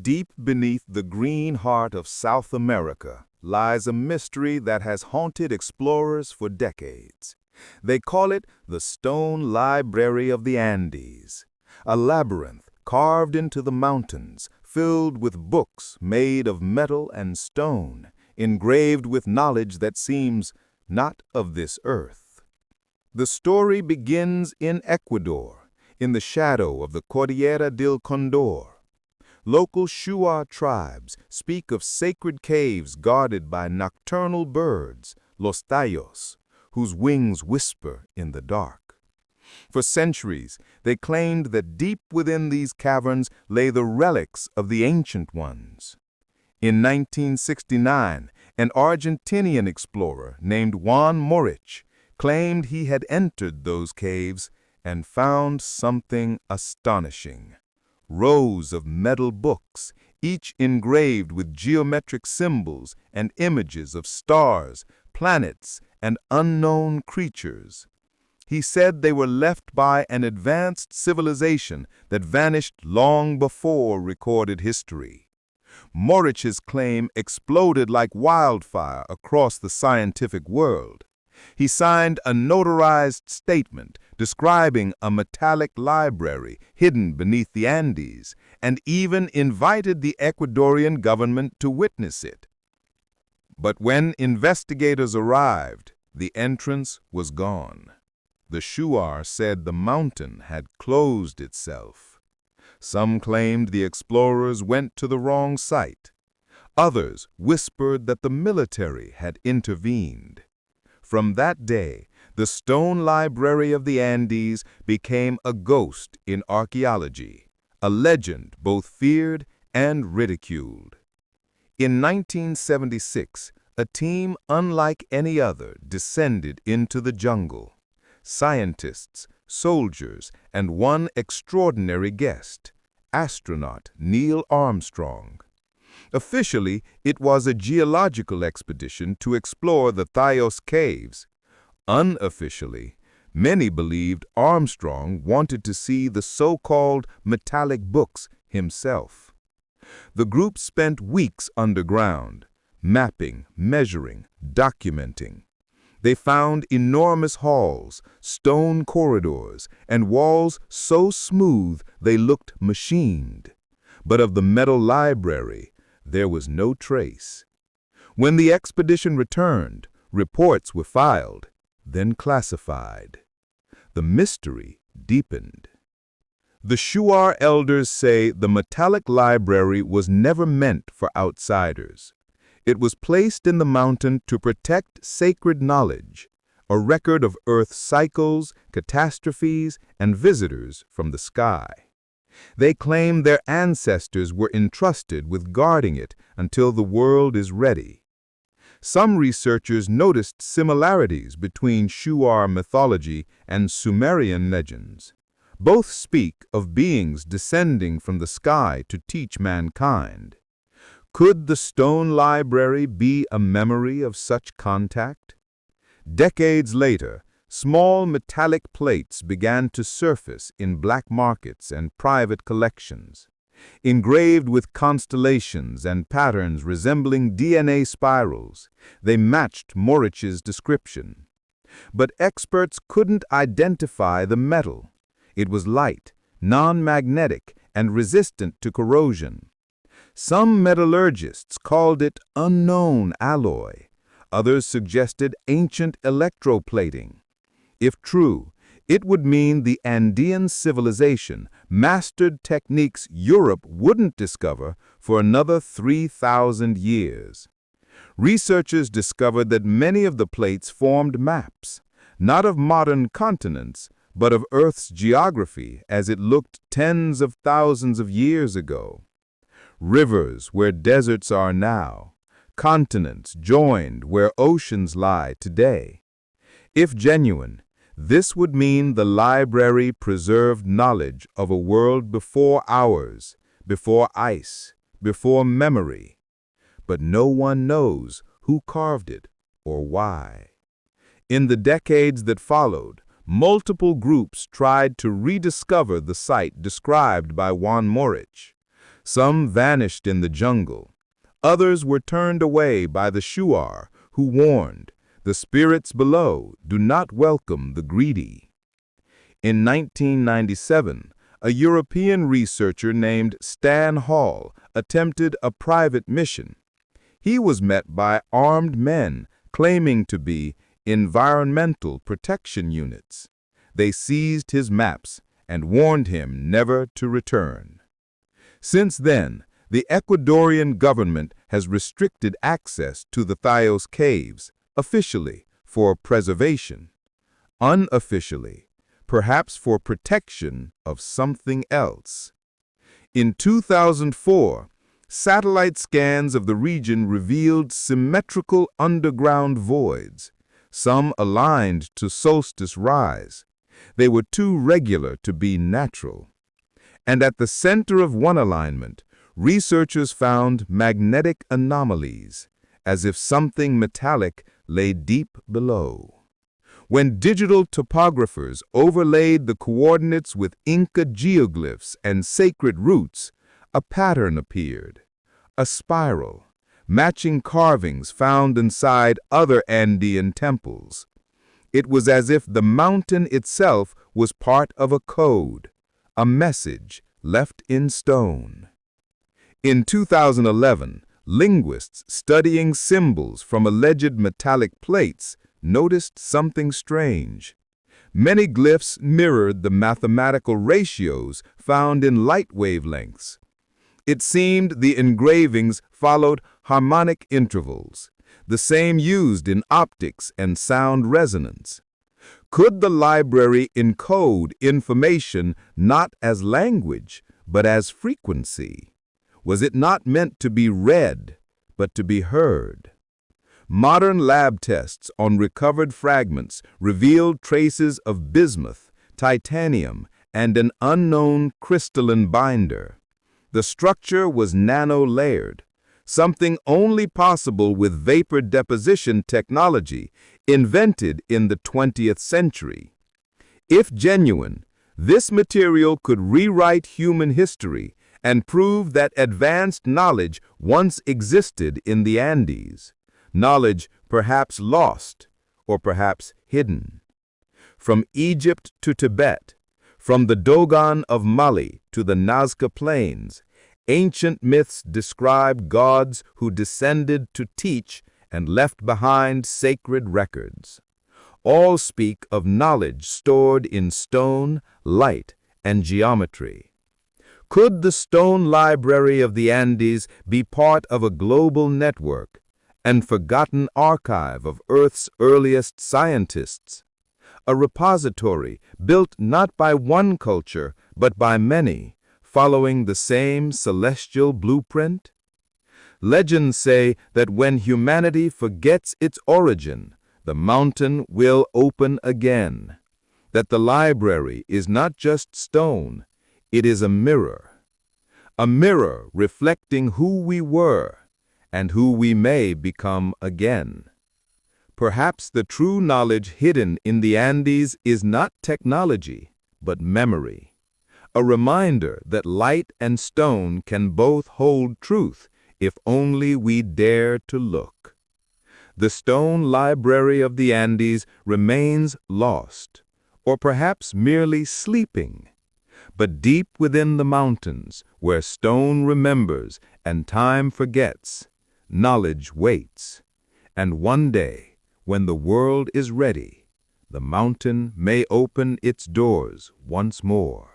Deep beneath the green heart of South America lies a mystery that has haunted explorers for decades. They call it the Stone Library of the Andes, a labyrinth carved into the mountains, filled with books made of metal and stone, engraved with knowledge that seems not of this earth. The story begins in Ecuador, in the shadow of the Cordillera del Condor. Local Shuar tribes speak of sacred caves guarded by nocturnal birds, los tallos, whose wings whisper in the dark. For centuries, they claimed that deep within these caverns lay the relics of the ancient ones. In 1969, an Argentinian explorer named Juan Moricz claimed he had entered those caves and found something astonishing. Rows of metal books, each engraved with geometric symbols and images of stars, planets, and unknown creatures. He said they were left by an advanced civilization that vanished long before recorded history. Moritz's claim exploded like wildfire across the scientific world. He signed a notarized statement describing a metallic library hidden beneath the Andes, and even invited the Ecuadorian government to witness it. But when investigators arrived, the entrance was gone. The Shuar said the mountain had closed itself. Some claimed the explorers went to the wrong site. Others whispered that the military had intervened. From that day, the Stone Library of the Andes became a ghost in archaeology, a legend both feared and ridiculed. In 1976, a team unlike any other descended into the jungle. Scientists, soldiers, and one extraordinary guest, astronaut Neil Armstrong. Officially, it was a geological expedition to explore the Tallos caves. Unofficially, many believed Armstrong wanted to see the so-called metallic books himself. The group spent weeks underground, mapping, measuring, documenting. They found enormous halls, stone corridors, and walls so smooth they looked machined. But of the metal library, there was no trace. When the expedition returned, reports were filed, then classified. The mystery deepened. The Shuar elders say the metallic library was never meant for outsiders. It was placed in the mountain to protect sacred knowledge, a record of Earth's cycles, catastrophes, and visitors from the sky. They claim their ancestors were entrusted with guarding it until the world is ready. Some researchers noticed similarities between Shuar mythology and Sumerian legends. Both speak of beings descending from the sky to teach mankind. Could the Stone Library be a memory of such contact? Decades later, small metallic plates began to surface in black markets and private collections. Engraved with constellations and patterns resembling DNA spirals, they matched Moritz's description. But experts couldn't identify the metal. It was light, non-magnetic, and resistant to corrosion. Some metallurgists called it unknown alloy. Others suggested ancient electroplating. If true, it would mean the Andean civilization mastered techniques Europe wouldn't discover for another 3,000 years. Researchers discovered that many of the plates formed maps, not of modern continents, but of Earth's geography as it looked tens of thousands of years ago. Rivers where deserts are now, continents joined where oceans lie today. If genuine, this would mean the library preserved knowledge of a world before ours, before ice, before memory. But no one knows who carved it or why. In the decades that followed, multiple groups tried to rediscover the site described by Juan Moricz. Some vanished in the jungle. Others were turned away by the shuar, who warned, "The spirits below do not welcome the greedy." In 1997, a European researcher named Stan Hall attempted a private mission. He was met by armed men claiming to be environmental protection units. They seized his maps and warned him never to return. Since then, the Ecuadorian government has restricted access to the Thayos caves, officially for preservation, unofficially, perhaps for protection of something else. In 2004, satellite scans of the region revealed symmetrical underground voids, some aligned to solstice rise. They were too regular to be natural. And at the center of one alignment, researchers found magnetic anomalies, as if something metallic lay deep below. When digital topographers overlaid the coordinates with Inca geoglyphs and sacred roots, a pattern appeared, a spiral, matching carvings found inside other Andean temples. It was as if the mountain itself was part of a code, a message left in stone. In 2011, linguists studying symbols from alleged metallic plates noticed something strange. Many glyphs mirrored the mathematical ratios found in light wavelengths. It seemed the engravings followed harmonic intervals, the same used in optics and sound resonance. Could the library encode information not as language, but as frequency? Was it not meant to be read, but to be heard? Modern lab tests on recovered fragments revealed traces of bismuth, titanium, and an unknown crystalline binder. The structure was nano-layered, something only possible with vapor deposition technology invented in the 20th century. If genuine, this material could rewrite human history and prove that advanced knowledge once existed in the Andes. Knowledge perhaps lost, or perhaps hidden. From Egypt to Tibet, from the Dogon of Mali to the Nazca Plains, ancient myths describe gods who descended to teach and left behind sacred records. All speak of knowledge stored in stone, light, and geometry. Could the stone library of the Andes be part of a global network, an forgotten archive of Earth's earliest scientists? A repository built not by one culture, but by many, following the same celestial blueprint? Legends say that when humanity forgets its origin, the mountain will open again. That the library is not just stone, it is a mirror reflecting who we were and who we may become again. Perhaps the true knowledge hidden in the Andes is not technology, but memory. A reminder that light and stone can both hold truth if only we dare to look. The stone library of the Andes remains lost, or perhaps merely sleeping. But deep within the mountains, where stone remembers and time forgets, knowledge waits. And one day, when the world is ready, the mountain may open its doors once more.